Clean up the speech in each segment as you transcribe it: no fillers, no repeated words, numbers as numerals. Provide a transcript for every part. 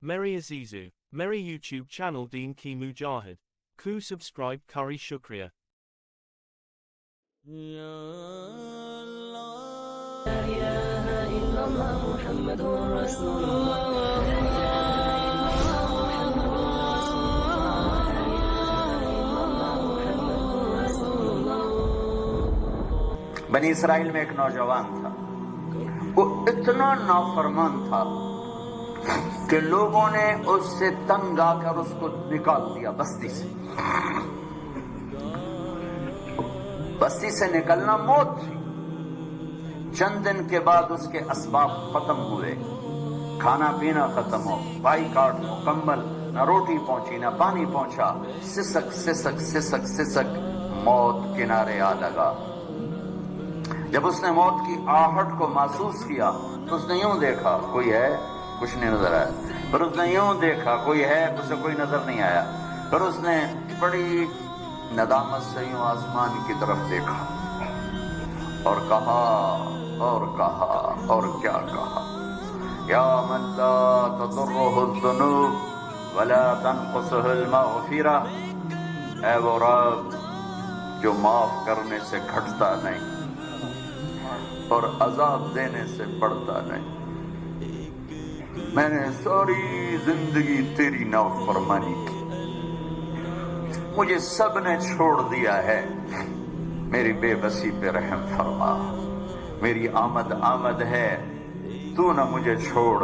Meri Azizu, Meri YouTube channel Deen Ki Mujahid. Ku subscribe Kari Shukriya. لا إله إلا الله محمد رسول الله لا إله إلا الله محمد رسول الله. بنی اسرائیل میں ایک نوجوان تھا، وہ اتنا نافرمان تھا کہ لوگوں نے اس سے تنگ آ کر اس کو نکال دیا بستی سے۔ بستی سے نکلنا موت تھی۔ چند دن کے بعد اس کے اسباب ختم ہوئے، کھانا پینا ختم ہو، بائی کارڈ مکمل، نہ روٹی پہنچی نہ پانی پہنچا، سسک سسک سسک سسک موت کنارے آ لگا۔ جب اس نے موت کی آہٹ کو محسوس کیا تو اس نے یوں دیکھا، کوئی ہے؟ کچھ نہیں نظر آیا۔ پھر اس نے یوں دیکھا، کوئی ہے؟ اسے کوئی نظر نہیں آیا۔ پھر اس نے بڑی ندامت سے یوں آسمان کی طرف دیکھا اور کہا اور کیا کہا، یا من لا تضرہ الذنوب ولا تنقصہ المغفرہ، اے وہ رب جو معاف کرنے سے گھٹتا نہیں اور عذاب دینے سے بڑھتا نہیں۔ میں نے ساری زندگی تیری نافرمانی کی، مجھے سب نے چھوڑ دیا ہے، میری بے بسی پہ رحم فرما، میری آمد ہے، تو نہ مجھے چھوڑ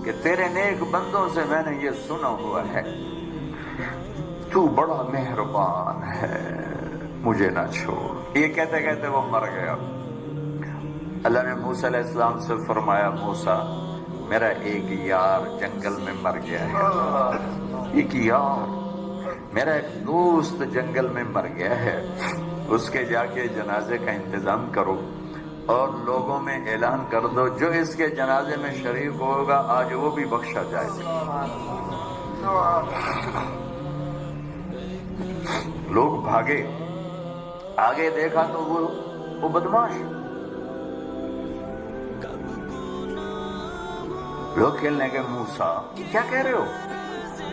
کہ تیرے نیک بندوں سے میں نے یہ سنا ہوا ہے، تو بڑا مہربان ہے، مجھے نہ چھوڑ۔ یہ کہتے کہتے وہ مر گیا۔ اللہ نے موسیٰ علیہ السلام سے فرمایا، موسیٰ میرا ایک یار جنگل میں مر گیا ہے، ایک یار میرا ایک دوست جنگل میں مر گیا ہے، اس کے جا کے جنازے کا انتظام کرو اور لوگوں میں اعلان کر دو جو اس کے جنازے میں شریک ہوگا آج وہ بھی بخشا جائے گا۔ لوگ بھاگے، آگے دیکھا تو وہ بدماش، لوگ کہنے لگے، موسیٰ کیا کہہ رہے ہو؟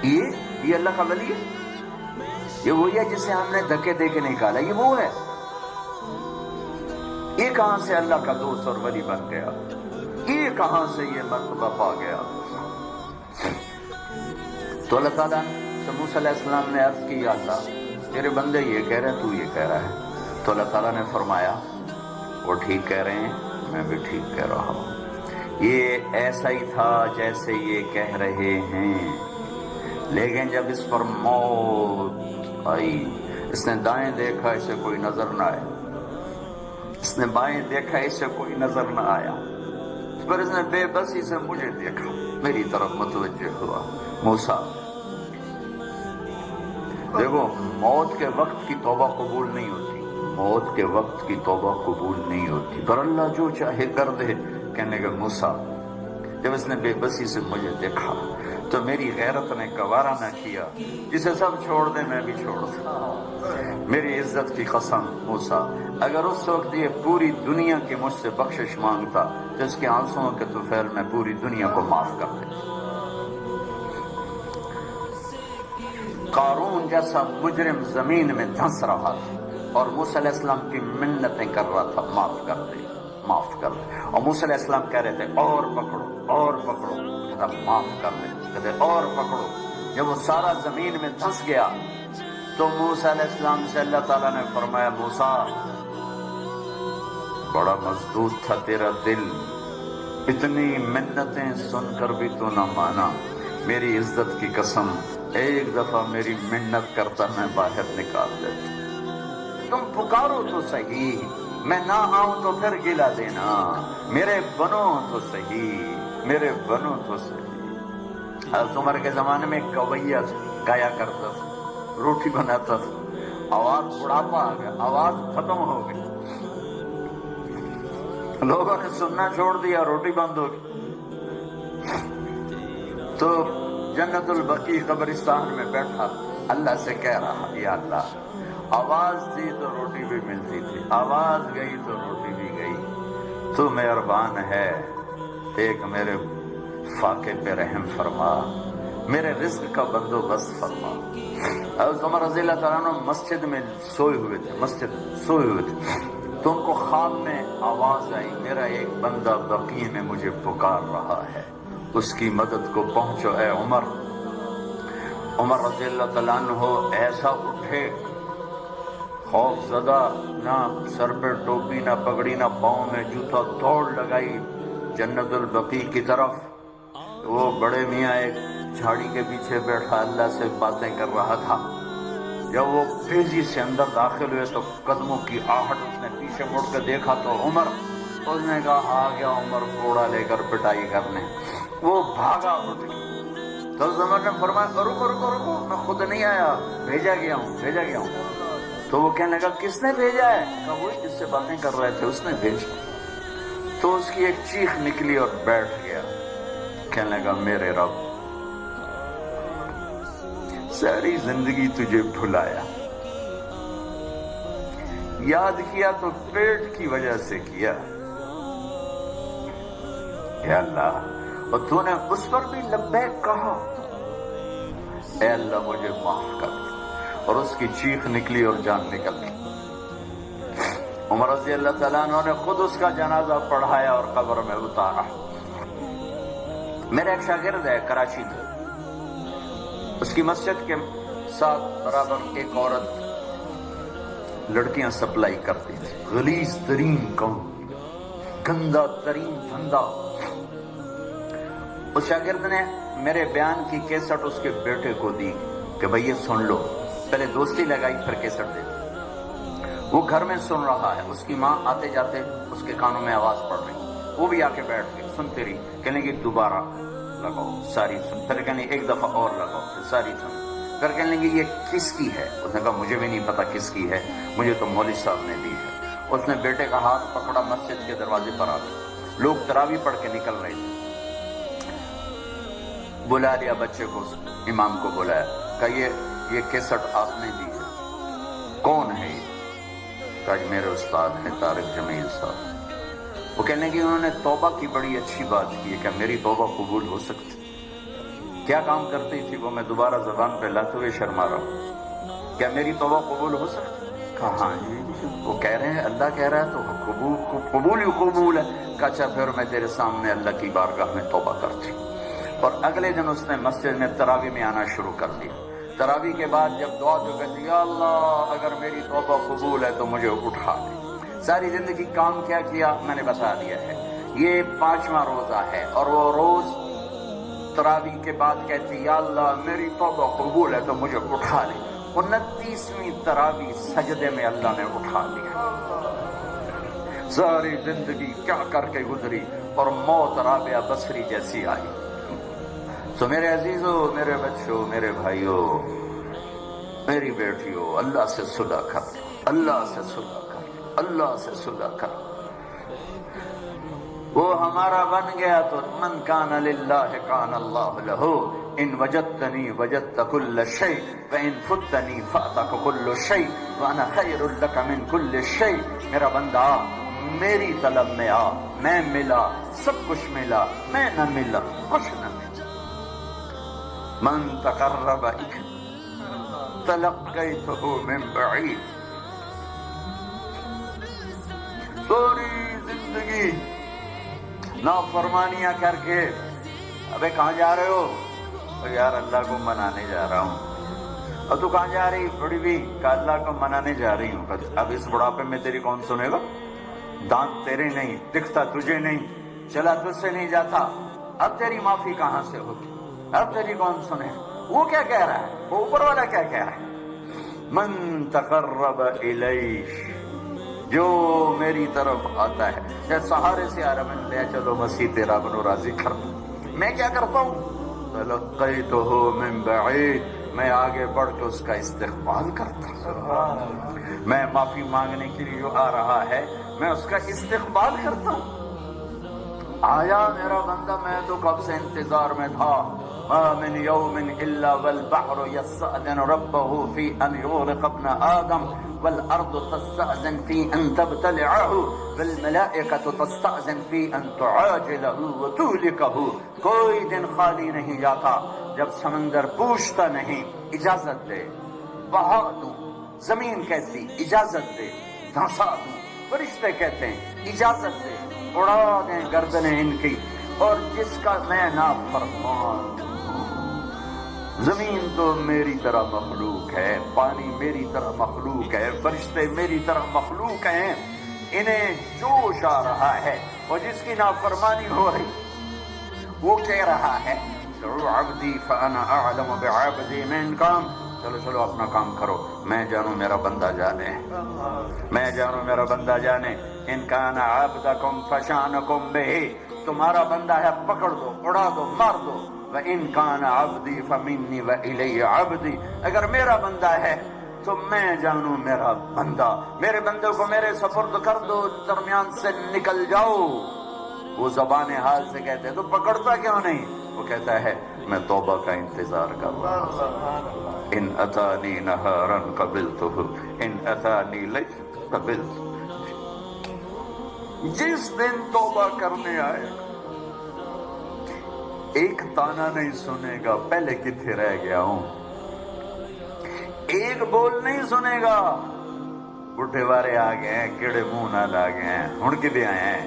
یہ اللہ کا ولی ہے، یہ وہی ہے جسے ہم نے دھکے دے کے نکالا، یہ وہ ہے، یہ کہاں سے اللہ کا دوست اور ولی بن گیا، یہ کہاں سے یہ مرتبہ پا گیا؟ تو اللہ تعالیٰ سے موسیٰ علیہ السلام نے عرض کی، یا اللہ تیرے بندے یہ کہہ رہے ہیں، تو یہ کہہ رہا ہے۔ تو اللہ تعالیٰ نے فرمایا، وہ ٹھیک کہہ رہے ہیں، میں بھی ٹھیک کہہ رہا ہوں، یہ ایسا ہی تھا جیسے یہ کہہ رہے ہیں، لیکن جب اس پر موت آئی، اس نے دائیں دیکھا اسے کوئی نظر نہ آیا، اس نے بائیں دیکھا اسے کوئی نظر نہ آیا، پھر اس نے بے بسی سے مجھے دیکھا، میری طرف متوجہ ہوا۔ موسیٰ دیکھو، موت کے وقت کی توبہ قبول نہیں ہوتی، موت کے وقت کی توبہ قبول نہیں ہوتی، پر اللہ جو چاہے کر دے۔ کہنے لگا، موسیٰ جب اس نے بے بسی سے مجھے دیکھا تو میری غیرت نے گوارا نہ کیا، جسے سب چھوڑ دے میں بھی چھوڑ دوں۔ میری عزت کی قسم موسیٰ، اگر اس وقت یہ پوری دنیا کی مجھ سے بخشش مانگتا تو اس کے آنسوؤں کے طفیل میں پوری دنیا کو معاف کر دیتا۔ قارون جیسا مجرم زمین میں دھنس رہا تھا اور موسیٰ علیہ السلام کی منتیں کر رہا تھا، معاف کر دے معاف کر دے، اور موسیٰ علیہ السلام کہہ رہے تھے اور پکڑو، کہتا معاف کر دے، کہتے اور پکڑو۔ جب وہ سارا زمین میں دھنس گیا تو موسیٰ علیہ السلام سے اللہ تعالیٰ نے فرمایا، موسیٰ بڑا مضبوط تھا تیرا دل، اتنی منتیں سن کر بھی تو نہ مانا، میری عزت کی قسم ایک دفعہ میری منت کرتا میں باہر نکال دیتا، تم پکارو تو صحیح، میں نہ آؤں تو پھر گلا دینا، میرے بنو تو صحیح، میرے بنو تو صحیح۔ حضرت عمر کے زمانے میں کویہ گایا کرتا تھا، روٹی بناتا تھا، آواز بڑھاپا آ گیا، آواز ختم ہو گئی، لوگوں نے سننا چھوڑ دیا، روٹی بند ہو گئی، تو جنت البقیع قبرستان میں بیٹھا اللہ سے کہہ رہا، یا اللہ آواز دی تو روٹی بھی ملتی تھی، آواز گئی تو روٹی بھی گئی، تو مہربان ہے، ایک میرے فاقے پہ رحم فرما، میرے رزق کا بندوبست فرما۔ حضرت عمر رضی اللہ تعالیٰ عنہ مسجد میں سوئے ہوئے تھے، تو ان کو خواب میں آواز آئی، میرا ایک بندہ بقیع میں مجھے پکار رہا ہے، اس کی مدد کو پہنچو اے عمر۔ عمر رضی اللہ تعالیٰ عنہ ایسا اٹھے، خوف زدہ، نہ سر پہ ٹوپی، نہ پگڑی، نہ پاؤں میں جوتا، دوڑ لگائی جنت البقیع کی طرف۔ وہ بڑے میاں ایک جھاڑی کے پیچھے بیٹھا اللہ سے باتیں کر رہا تھا۔ جب وہ تیزی سے اندر داخل ہوئے تو قدموں کی آہٹ، اس نے پیچھے مڑ کے دیکھا تو عمر، اس نے کہا آ گیا عمر گھوڑا لے کر پٹائی کرنے۔ وہ بھاگا اٹھ گیا تو عمر نے فرمایا رکو رکو رکو، میں خود نہیں آیا، بھیجا گیا ہوں۔ تو وہ کہنے لگا کس نے بھیجا ہے؟ کہا وہی جس سے باتیں کر رہے تھے اس نے بھیجا۔ تو اس کی ایک چیخ نکلی اور بیٹھ گیا، کہنے لگا میرے رب، ساری زندگی تجھے بھلایا، یاد کیا تو پیٹ کی وجہ سے کیا، اے اللہ، اور تو نے اس پر بھی لبیک کہا، اے اللہ مجھے معاف کر۔ اور اس کی چیخ نکلی اور جان نکل گئی۔ عمر رضی اللہ تعالیٰ عنہ نے خود اس کا جنازہ پڑھایا اور قبر میں اتارا۔ میرا ایک شاگرد ہے کراچی میں، اس کی مسجد کے ساتھ برابر ایک عورت لڑکیاں سپلائی کرتی تھی، غلیظ ترین کام، گندا ترین دھندا۔ اس شاگرد نے میرے بیان کی کیسٹ اس کے بیٹے کو دی کہ بھئی یہ سن لو، پہلے دوستی لگائی پھر کیسٹ دے دی۔ وہ گھر میں سن رہا ہے، اس کی ماں آتے جاتے اس کے کانوں میں آواز پڑ رہی، وہ بھی آ کے بیٹھ گئی، سنتی رہی، کہنے کی دوبارہ لگاؤ، ساری سن، پھر کہنے ایک دفعہ اور لگاؤ، پھر ساری سن، پھر کہنے لگی یہ کس کی ہے؟ اس نے کہا مجھے بھی نہیں پتا کس کی ہے، مجھے تو مولوی صاحب نے دی ہے۔ اس نے بیٹے کا ہاتھ پکڑا، مسجد کے دروازے پر آ گئے، لوگ تراویح پڑھ کے نکل رہے تھے، بلا لیا بچے کو، امام کو بلایا، کہا یہ کیسٹ آپ نے دی ہے، کون ہے یہ؟ کہا میرے استاد ہیں طارق جمیل صاحب۔ وہ کہنے کی انہوں نے توبہ کی بڑی اچھی بات کی ہے، کہ میری توبہ قبول ہو سکتی؟ کیا کام کرتی تھی وہ؟ میں دوبارہ زبان پہ لاتے ہوئے شرما رہا ہوں، کیا میری توبہ قبول ہو سکتی؟ کہا ہاں جی، وہ کہہ رہے ہیں اللہ کہہ رہا ہے تو قبول ہی قبول ہے۔ کہا اچھا پھر میں تیرے سامنے اللہ کی بارگاہ میں توبہ کرتی ہوں۔ اور اگلے دن اس نے مسجد میں تراویح میں آنا شروع کر دیا۔ تراویح کے بعد جب دعا تو کہتی یا اللہ اگر میری توبہ قبول ہے تو مجھے اٹھا دے۔ ساری زندگی کام کیا میں نے بتا دیا ہے۔ یہ 5واں روزہ ہے اور وہ روز تراویح کے بعد کہتی یا اللہ میری توبہ قبول ہے تو مجھے اٹھا لے۔ 29ویں تراویح سجدے میں اللہ نے اٹھا لیا۔ ساری زندگی کیا کر کے گزری اور موت رابعہ بصری جیسی آئی۔ تو میرے عزیزو، میرے بچوں، میرے بھائیوں، میری بیٹیوں، اللہ سے صلح کر، اللہ سے صلح کر، اللہ سے صلح کر۔ وہ ہمارا بن گیا تو من کان للہ کان اللہ لہ، ان وجدتنی وجدت کل شیء وان فتنی فاتک کل شیء وانا خیر لک من کل شیء۔ میرا بندہ میری طلب میں آ، میں ملا، سب کچھ ملا، میں نہ ملا کچھ نہ ملا۔ من تقرب تلقیتہ من بعید۔ ساری زندگی نافرمانیاں کر کے، ابے کہاں جا رہے ہو؟ یار اللہ کو منانے جا رہا ہوں۔ اب تو کہاں جا رہی بڑی بھی؟ کہ اللہ کو منانے جا رہی ہوں۔ اب اس بڑھاپے میں تیری کون سنے گا؟ دانت تیرے نہیں، دکھتا تجھے نہیں، چلا تجھ سے نہیں جاتا، اب تیری معافی کہاں سے ہوگی؟ اب تیری کون سنے؟ وہ کیا کہہ رہا ہے؟ وہ اوپر والا کیا کہہ رہا ہے؟ من تقرب الیہ، جو میری طرف آتا ہے، جیسے سہارے سے آ رہا میں لے چلو مسیح تیرا بنو راضی کر، میں کیا کرتا ہوں؟ تلقیتہ من بعید، میں آگے بڑھ کے اس کا استقبال کرتا ہوں۔ میں معافی مانگنے کے لیے جو آ رہا ہے میں اس کا استقبال کرتا ہوں۔ آیا میرا بندہ، میں تو کب سے انتظار میں تھا. ما من يوم الا والبحر يستأذن ربه في ان يغرق ابن آدم والارض تستأذن في ان تبتلعه والملائكة تستأذن في ان تعاجله وتهلكه. کوئی دن خالی نہیں جاتا جب سمندر پوچھتا نہیں اجازت دے، بہا دوں. زمین کہتی اجازت دے، دھنسا دوں. فرشتے کہتے ہیں اجازت دے، اڑا دیں گردنیں ان کی. اور جس کا میں نافرمان ہوں. زمین تو میری طرح مخلوق ہے، پانی میری طرح مخلوق ہے، فرشتے میری طرح مخلوق ہیں. انہیں جوش آ رہا ہے، اور جس کی نافرمانی ہو رہی وہ کہہ رہا ہے عبدی فانا اعلم بعبدی من کام. چلو اپنا کام کرو، میں جانوں میرا بندہ جانے، میں جانوں میرا بندہ جانے. ان کان عبدکم فشانکم بہ، تمہارا بندہ ہے پکڑ دو، اڑا دو، مار دو. وَإِن كَانَ عَبْدِي فَمِنِّي وَإِلَيَّ عَبْدِي، اگر میرا بندہ ہے تو میں جانوں میرا بندہ. میرے بندے کو میرے سپرد کر دو، درمیان سے نکل جاؤ. وہ زبان حال سے کہتے ہیں تو پکڑتا کیوں نہیں؟ وہ کہتا ہے میں توبہ کا انتظار کر رہا ہوں. ان اتانی نہارا قبلتہ ان اتانی لیلا قبلتہ. جس دن توبہ کرنے آئے ایک تانا نہیں سنے گا پہلے کتنے رہ گیا ہوں، ایک بول نہیں سنے گا بڈھے وارے آ گئے ہیں، کیڑے منہ نال آ گئے ہیں، ہن کدے آئے ہیں.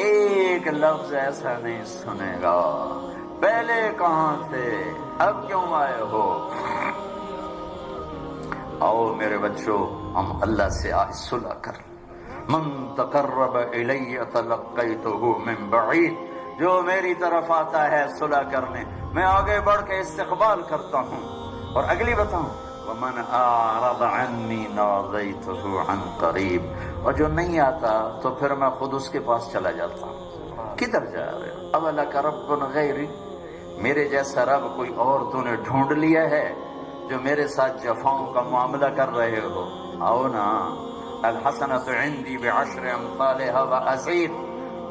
ایک لفظ ایسا نہیں سنے گا پہلے کہاں تھے، اب کیوں آئے ہو. آؤ میرے بچوں، ہم اللہ سے آج صلح کر. من تقرب الی تلقیتہ من بعید، جو میری طرف آتا ہے صلح کرنے میں آگے بڑھ کے استقبال کرتا ہوں. اور اگلی بتاؤں ومن اعرض عنی نادیتہ عن قریب، اور جو نہیں آتا تو پھر میں خود اس کے پاس چلا جاتا ہوں. کدھر جا رہے ہو؟ اولک رب غیری، میرے جیسا رب کوئی اور تو نے ڈھونڈ لیا ہے جو میرے ساتھ جفاؤں کا معاملہ کر رہے ہو. آؤ نا، الحسنۃ عندی بعشر امثالها وازید.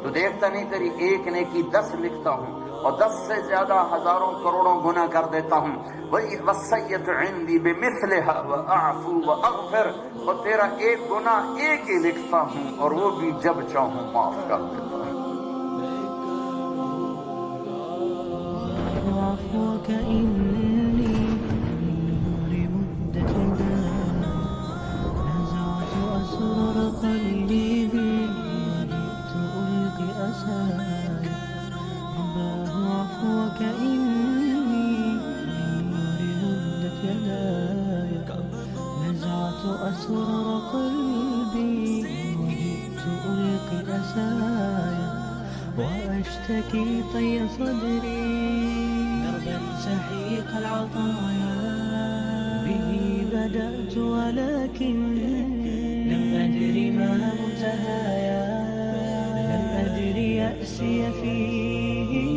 تو دیکھتا نہیں تیری ایک نیکی 10 لکھتا ہوں اور 10 سے زیادہ ہزاروں کروڑوں گناہ کر دیتا ہوں. والسیئۃ عندی بمثلها واعفو واغفر، اور تیرا ایک گناہ ایک ہی لکھتا ہوں اور وہ بھی جب چاہوں معاف کر دیتا ہوں. وعفوك إني لمدة نزعت أسرار قلبي وجئت ألقي أساي. رباه عفوك إني لمدة يداي نزعت أسرار قلبي وجئت ألقي أساي. وأشتكي طي صدري دربا سحيق العطايا. به بدأت ولكن لم أدري ما منتهايا. لم أدري يأسي فيه